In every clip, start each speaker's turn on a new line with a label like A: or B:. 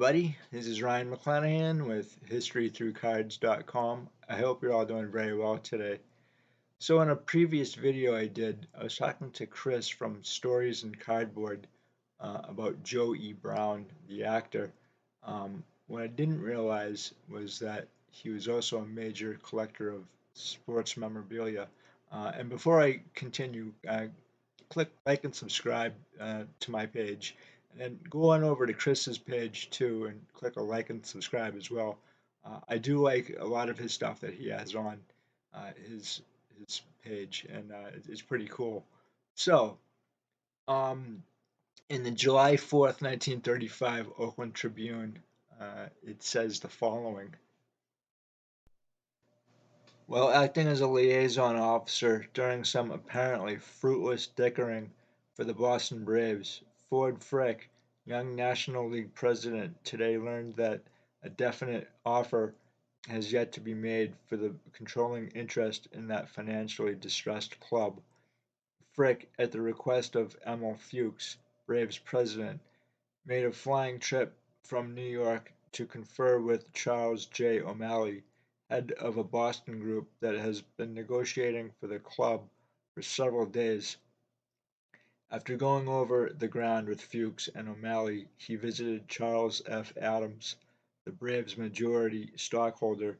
A: everybody. This is Ryan McClanahan with HistoryThroughCards.com. I hope you're all doing very well today. So, in a previous video I did, I was talking to Chris from Stories and Cardboard about Joe E. Brown, the actor. What I didn't realize was that he was also a major collector of sports memorabilia. And before I continue, click like and subscribe to my page, and then go on over to Chris's page too and click a like and subscribe as well. I do like a lot of his stuff that he has on his page, and it's pretty cool. So, um, in the July 4th, 1935 Oakland Tribune, it says the following. While acting as a liaison officer during some apparently fruitless dickering for the Boston Braves, Ford Frick, young National League president, today learned that a definite offer has yet to be made for the controlling interest in that financially distressed club. Frick, at the request of Emil Fuchs, Braves president, made a flying trip from New York to confer with Charles J. O'Malley, head of a Boston group that has been negotiating for the club for several days. After going over the ground with Fuchs and O'Malley, he visited Charles F. Adams, the Braves' majority stockholder,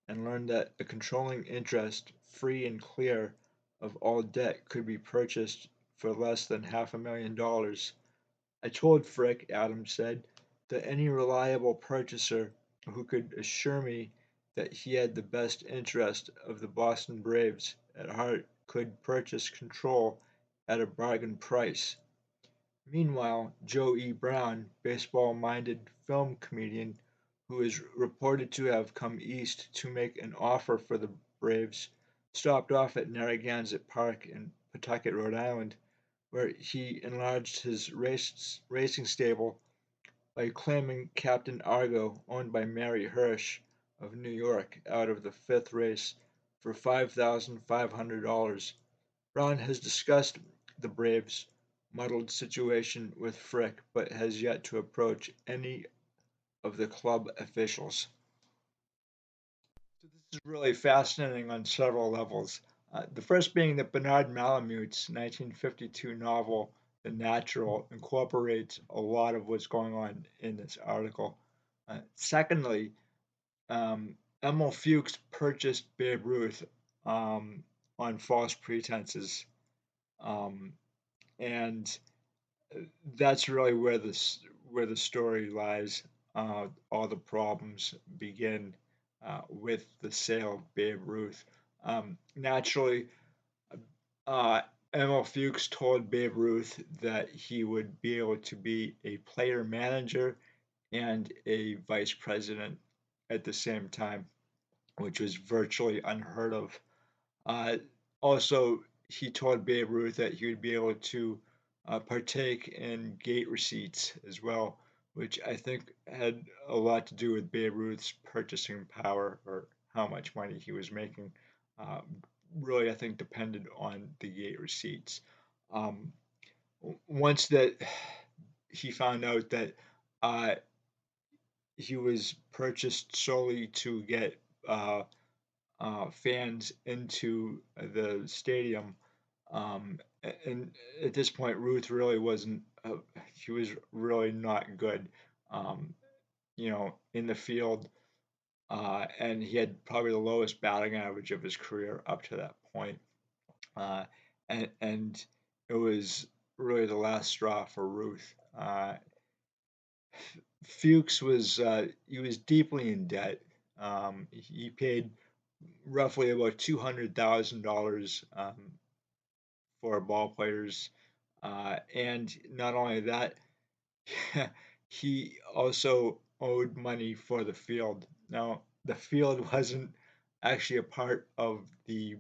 A: and learned that a controlling interest, free and clear of all debt, could be purchased for less than $500,000. I told Frick, Adams said, that any reliable purchaser who could assure me that he had the best interest of the Boston Braves at heart could purchase control at a bargain price. Meanwhile, Joe E. Brown, baseball-minded film comedian who is reported to have come east to make an offer for the Braves, stopped off at Narragansett Park in Pawtucket, Rhode Island, where he enlarged his racing stable by claiming Captain Argo, owned by Mary Hirsch of New York, out of the fifth race for $5,500. Brown has discussed the Braves' muddled situation with Frick, but has yet to approach any of the club officials. So this is really fascinating on several levels. The first being that Bernard Malamute's 1952 novel, The Natural, incorporates a lot of what's going on in this article. Secondly, Emil Fuchs purchased Babe Ruth on false pretenses, um, and that's really where the story lies. All the problems begin with the sale of Babe Ruth. Naturally, uh, Emil Fuchs told Babe Ruth that he would be able to be a player manager and a vice president at the same time, which was virtually unheard of. Uh, Also, he told Babe Ruth that he would be able to partake in gate receipts as well, which I think had a lot to do with Babe Ruth's purchasing power or how much money he was making. Uh, Really, I think depended on the gate receipts. Um, Once that he found out that uh, he was purchased solely to get fans into the stadium. And at this point, Ruth really wasn't, she was really not good, um, in the field. And he had probably the lowest batting average of his career up to that point. Uh, and it was really the last straw for Ruth. Fuchs he was deeply in debt. He paid roughly about $200,000 for ball players, and not only that, he also owed money for the field. Now, the field wasn't actually a part of the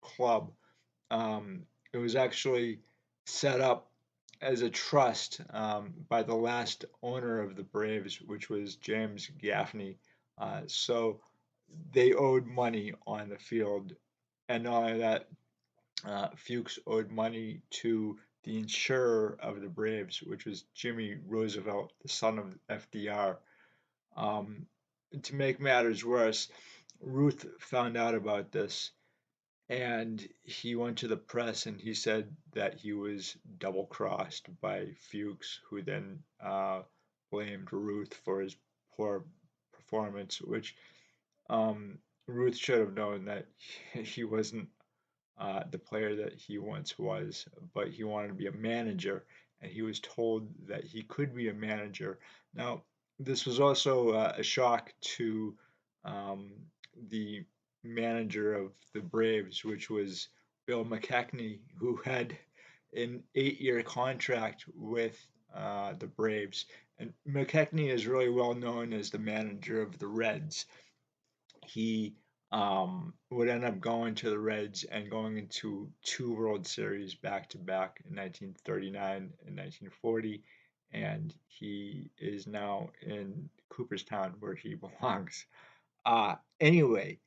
A: club. It was actually set up as a trust by the last owner of the Braves, which was James Gaffney. So they owed money on the field, and not only that, Fuchs owed money to the insurer of the Braves, which was Jimmy Roosevelt, the son of FDR. Um, to make matters worse, Ruth found out about this and he went to the press and he said that he was double crossed by Fuchs, who then blamed Ruth for his poor performance, which um, Ruth should have known that he wasn't the player that he once was, but he wanted to be a manager, and he was told that he could be a manager. Now, this was also a shock to um, the manager of the Braves, which was Bill McKechnie, who had an 8-year contract with the Braves. And McKechnie is really well known as the manager of the Reds. He would end up going to the Reds and going into two World Series back to back in 1939 and 1940. And he is now in Cooperstown where he belongs. Anyway,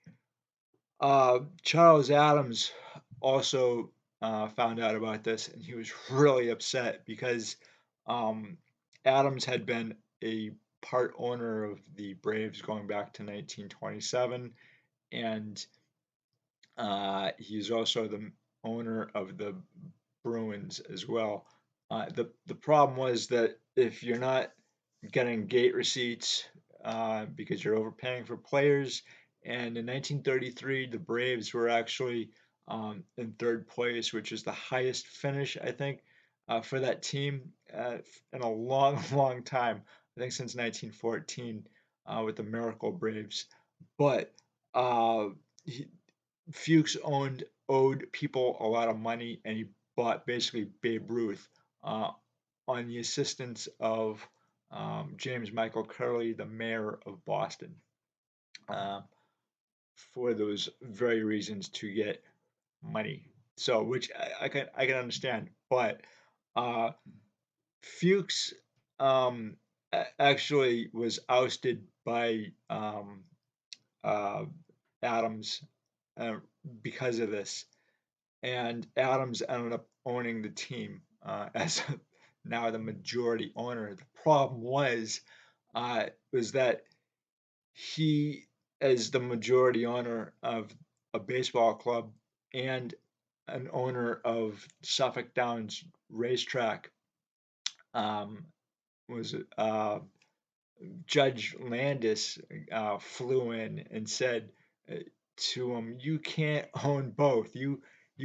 A: Charles Adams also found out about this and he was really upset because um, Adams had been a part owner of the Braves going back to 1927 and he's also the owner of the Bruins as well. The problem was that if you're not getting gate receipts because you're overpaying for players, and in 1933 the Braves were actually in third place, which is the highest finish I think for that team in a long, long time. I think since 1914 with the Miracle Braves, but uh, he, Fuchs owed people a lot of money, and he bought basically Babe Ruth uh, on the assistance of James Michael Curley, the mayor of Boston, uh, for those very reasons to get money. So, which I can understand, but uh, Fuchs actually was ousted by uh, Adams uh, because of this. And Adams ended up owning the team as now the majority owner. The problem was that he, as the majority owner of a baseball club and an owner of Suffolk Downs racetrack, um, was Judge Landis flew in and said uh, to him, "You can't own both. You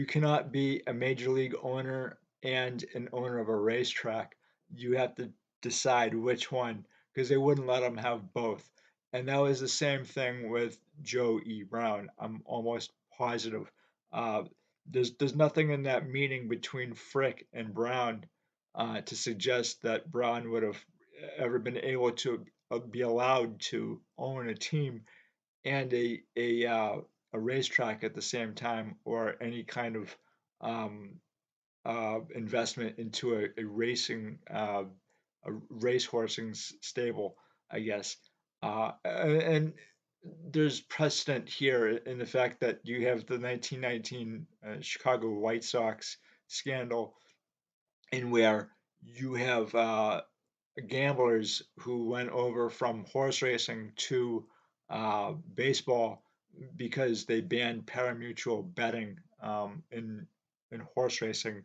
A: cannot be a major league owner and an owner of a racetrack. You have to decide which one," because they wouldn't let him have both. And that was the same thing with Joe E. Brown. I'm almost positive. Uh, there's nothing in that meeting between Frick and Brown to suggest that Brown would have ever been able to be allowed to own a team and a racetrack at the same time, or any kind of um, investment into a racing a racehorsing stable, I guess. And there's precedent here in the fact that you have the 1919 Chicago White Sox scandal, in where you have gamblers who went over from horse racing to baseball because they banned parimutuel betting in horse racing,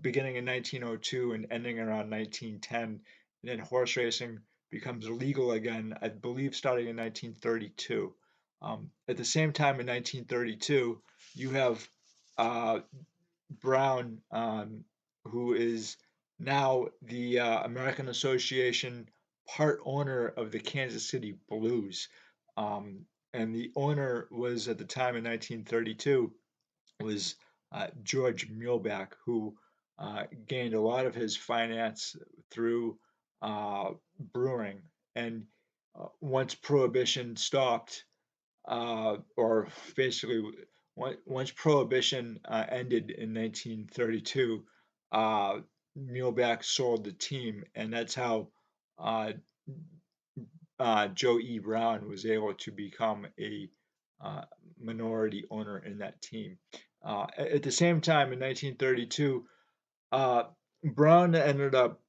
A: beginning in 1902 and ending around 1910. And then horse racing becomes legal again, I believe, starting in 1932. At the same time, in 1932, you have uh, Brown, who is now the American Association part owner of the Kansas City Blues. And the owner was at the time in 1932 was George Muehlbach, who gained a lot of his finance through brewing. And once Prohibition stopped, or basically once Prohibition ended in 1932, Muehlbach sold the team, and that's how uh, Joe E. Brown was able to become a uh, minority owner in that team. At the same time, in 1932, Uh, Brown ended up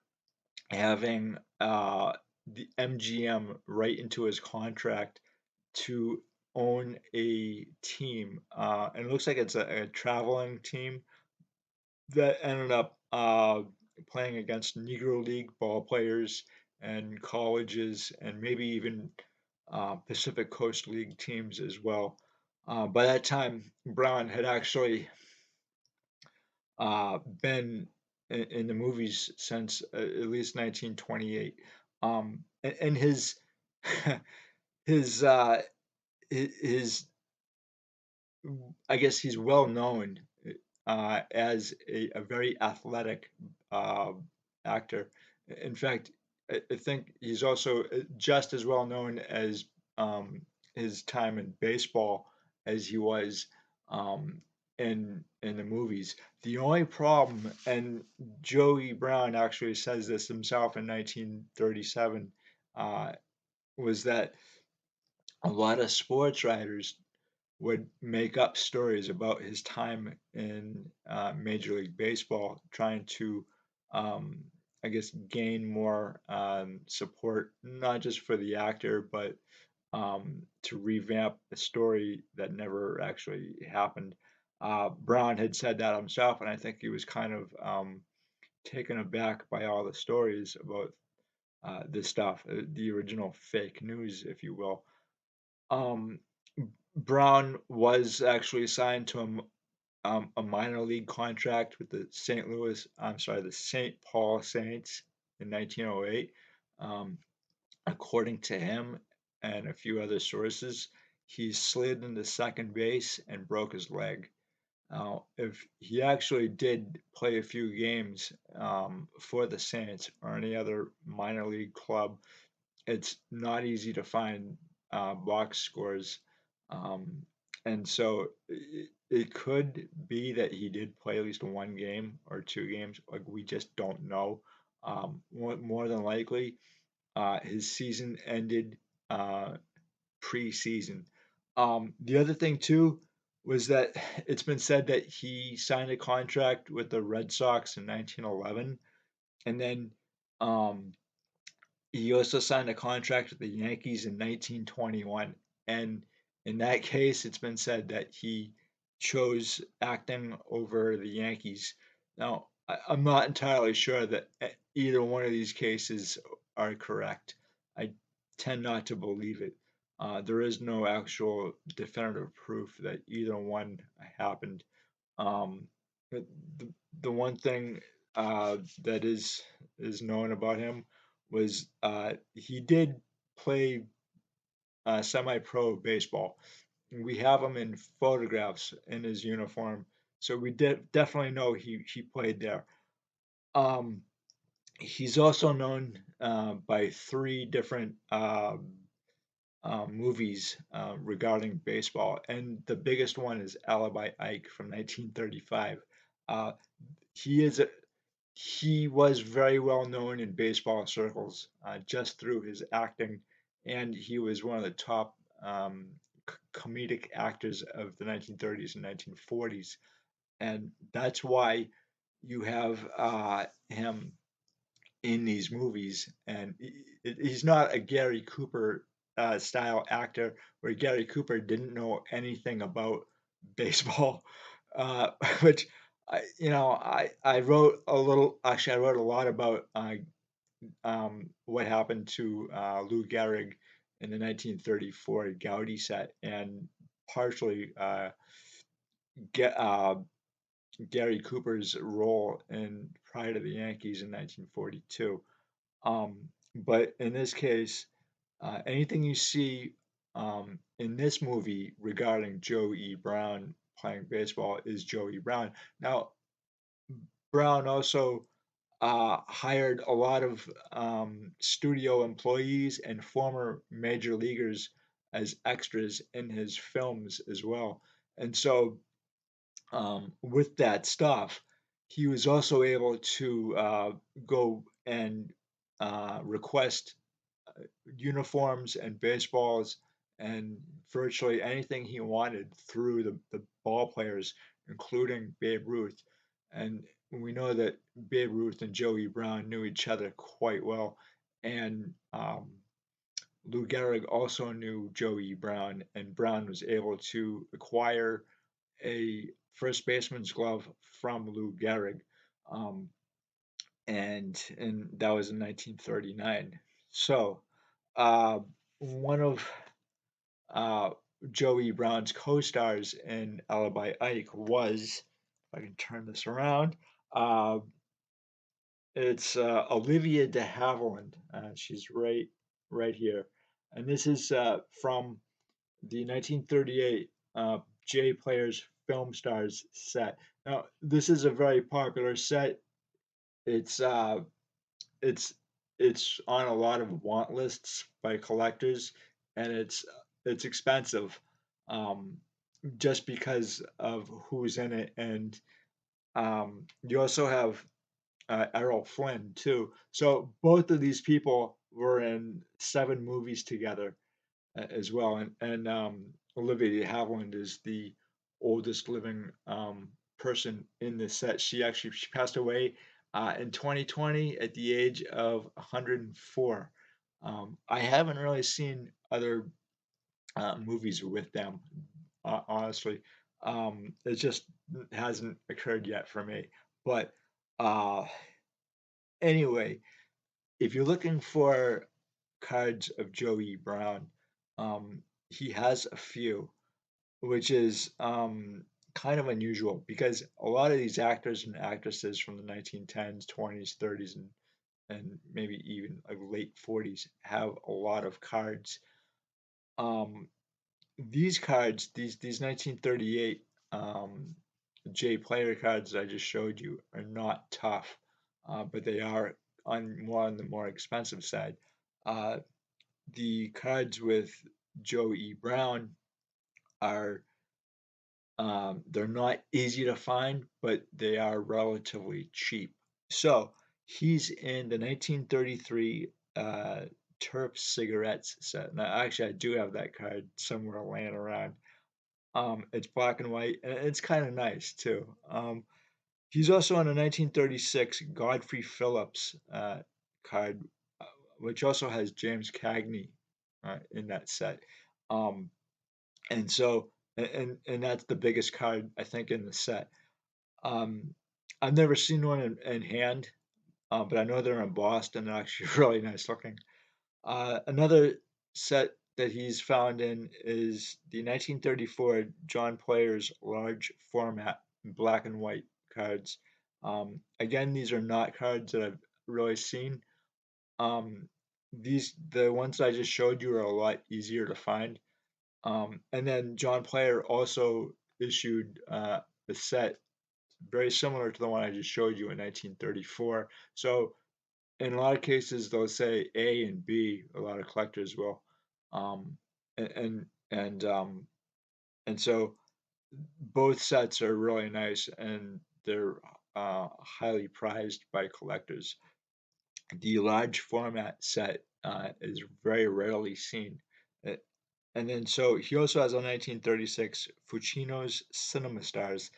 A: having the MGM write into his contract to own a team, and it looks like it's a traveling team that ended up playing against Negro League ball players and colleges, and maybe even Pacific Coast League teams as well. By that time, Brown had actually been in the movies since at least 1928, and his his I guess he's well known as a very athletic uh, actor. In fact, I think he's also just as well known as um, his time in baseball as he was um, in the movies. The only problem, and Joey Brown actually says this himself in 1937, uh, was that a lot of sports writers would make up stories about his time in Major League Baseball, trying to, um, I guess, gain more support, not just for the actor, but to revamp a story that never actually happened. Brown had said that himself, and I think he was kind of taken aback by all the stories about this stuff, the original fake news, if you will. Um, Brown was actually signed to a minor league contract with the St. Paul Saints in 1908. Um, According to him and a few other sources, he slid into second base and broke his leg. Now, if he actually did play a few games for the Saints or any other minor league club, it's not easy to find box scores. Um, and so it could be that he did play at least one game or two games. Like we just don't know. More than likely, his season ended uh, preseason. The other thing too was that it's been said that he signed a contract with the Red Sox in 1911, and then um, he also signed a contract with the Yankees in 1921. And in that case, it's been said that he chose acting over the Yankees. Now, I'm not entirely sure that either one of these cases are correct. I tend not to believe it. There is no actual definitive proof that either one happened. Um, the, the one thing that is known about him was he did play semi-pro baseball. We have him in photographs in his uniform, so we definitely know he played there. Um, he's also known by three different movies regarding baseball, and the biggest one is Alibi Ike from 1935. Uh, he is a, he was very well known in baseball circles just through his acting, and he was one of the top comedic actors of the 1930s and 1940s, and that's why you have him in these movies. And he's not a Gary Cooper style actor, where Gary Cooper didn't know anything about baseball, which I wrote a little. Actually, I wrote a lot about what happened to Lou Gehrig in the 1934 Gaudi set, and partially get Gary Cooper's role in Pride of the Yankees in 1942. But in this case, anything you see in this movie regarding Joe E. Brown playing baseball is Joe E. Brown. Now, Brown also hired a lot of studio employees and former major leaguers as extras in his films as well. And so, with that stuff, he was also able to go and request uniforms and baseballs and virtually anything he wanted through the ball players, including Babe Ruth. and we know that Babe Ruth and Joey Brown knew each other quite well, and Lou Gehrig also knew Joey Brown, and Brown was able to acquire a first baseman's glove from Lou Gehrig, um, and that was in 1939. So uh, one of uh, Joey Brown's co-stars in Alibi Ike was, if I can turn this around, uh, it's Olivia de Havilland. She's right here, and this is from the 1938 J Players Film Stars set. Now, this is a very popular set. It's uh, it's it's on a lot of want lists by collectors, and it's expensive, um, just because of who's in it. And you also have Errol Flynn too. So both of these people were in 7 movies together as well. And Olivia de Havilland is the oldest living person in this set. She passed away in 2020 at the age of 104. I haven't really seen other movies with them, honestly. It just hasn't occurred yet for me. But uh, anyway, if you're looking for cards of Joey Brown, um, he has a few, which is kind of unusual because a lot of these actors and actresses from the 1910s, 20s, 30s, and maybe even like late 40s have a lot of cards. Um, these cards, these 1938 um, J player cards that I just showed you are not tough, but they are on the more expensive side. Uh, the cards with Joe E. Brown are they're not easy to find, but they are relatively cheap. So he's in the 1933 Turf Cigarettes set. Now, actually, I do have that card somewhere laying around. It's black and white, and it's kind of nice too. He's also on a 1936 Godfrey Phillips card, uh, which also has James Cagney in that set. Um, and so, and that's the biggest card I think in the set. Um, I've never seen one in hand, but I know they're embossed and they're actually really nice looking. Another set that he's found in is the 1934 John Player's large format black and white cards. Again, these are not cards that I've really seen. Um, the ones I just showed you are a lot easier to find. And then John Player also issued a set very similar to the one I just showed you in 1934. So in a lot of cases they'll say A and B. A lot of collectors will, um, and and and, um, and so both sets are really nice and they're highly prized by collectors. The large format set is very rarely seen. Uh, And then so he also has a 1936 Fucino's Cinema Stars.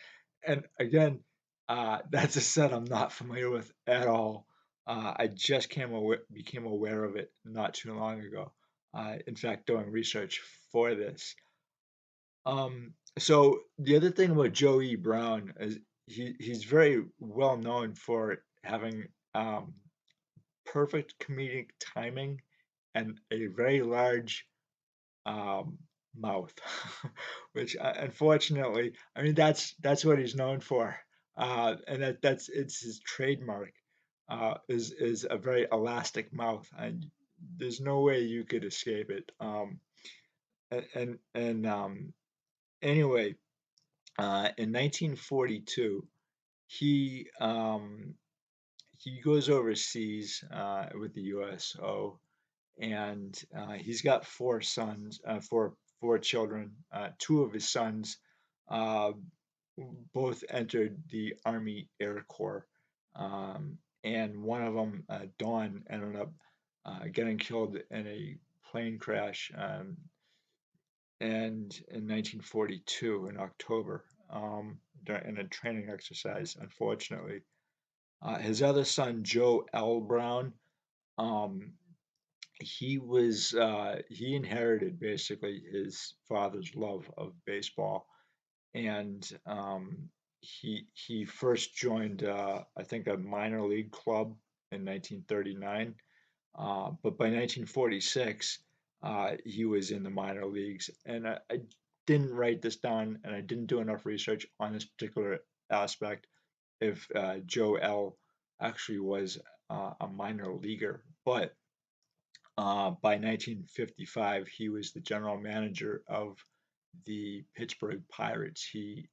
A: And again, that's a set I'm not familiar with at all. I just became aware of it not too long ago. In fact, doing research for this. So the other thing about Joey Brown is he's very well known for having perfect comedic timing and a very large um, mouth, which unfortunately, I mean that's what he's known for, and that's it's his trademark. Is a very elastic mouth, and there's no way you could escape it. And anyway, in 1942, he um, he goes overseas with the USO, and he's got 4 sons, four children. Two of his sons uh, both entered the Army Air Corps, and one of them, Don, ended up getting killed in a plane crash, and in 1942 in October. in a training exercise, unfortunately. His other son, Joe L. Brown, um, he inherited basically his father's love of baseball, and he first joined I think a minor league club in 1939, but by 1946 he was in the minor leagues, and I didn't write this down, and I didn't do enough research on this particular aspect if Joe L actually was a minor leaguer, but by 1955, he was the general manager of the Pittsburgh Pirates. He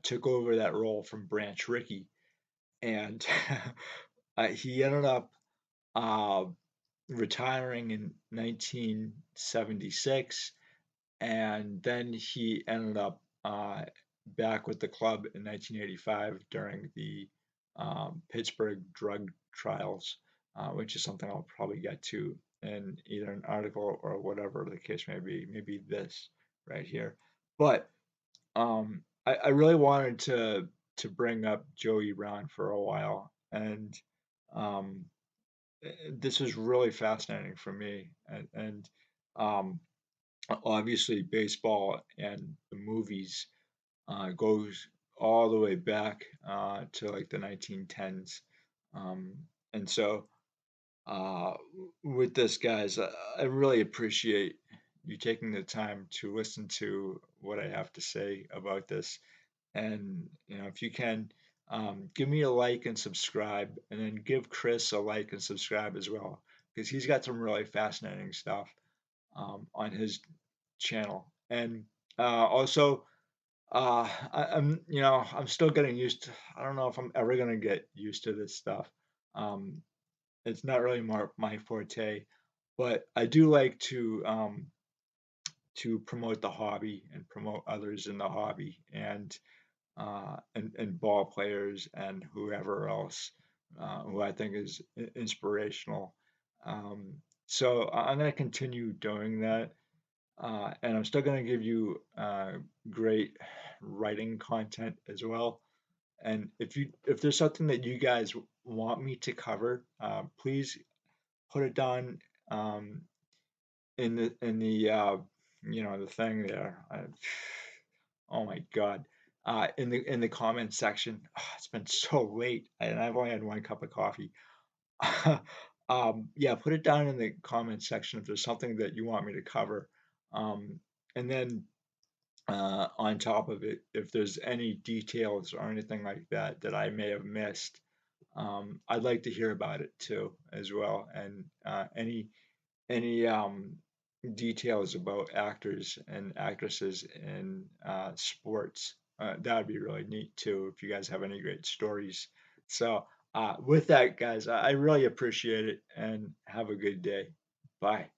A: took over that role from Branch Rickey, and he ended up uh, retiring in 1976, and then he ended up back with the club in 1985 during the Pittsburgh drug trials, which is something I'll probably get to in either an article or whatever the case may be, maybe this right here. But I really wanted to bring up Joey Brown for a while, and um, this was really fascinating for me, and um, obviously baseball and the movies goes all the way back to like the 1910s. Um, and so uh, with this, guys, I really appreciate you taking the time to listen to what I have to say about this. And if you can, give me a like and subscribe, and then give Chris a like and subscribe as well, because he's got some really fascinating stuff on his channel. And also, I'm still getting used to. I don't know if I'm ever gonna get used to this stuff. Um, it's not really my forte, but I do like to promote the hobby and promote others in the hobby, and ball players and whoever else who I think is inspirational. Um, so I'm going to continue doing that, and I'm still going to give you great writing content as well. And if there's something that you guys want me to cover, please put it down um, in the thing there. Oh my God. In the comment section. It's been so late and I've only had one cup of coffee. Yeah, put it down in the comment section if there's something that you want me to cover. Um, and then on top of it, if there's any details or anything like that that I may have missed, I'd like to hear about it too as well. And any details about actors and actresses in sports. That would be really neat too if you guys have any great stories. So, with that, guys, I really appreciate it and have a good day. Bye.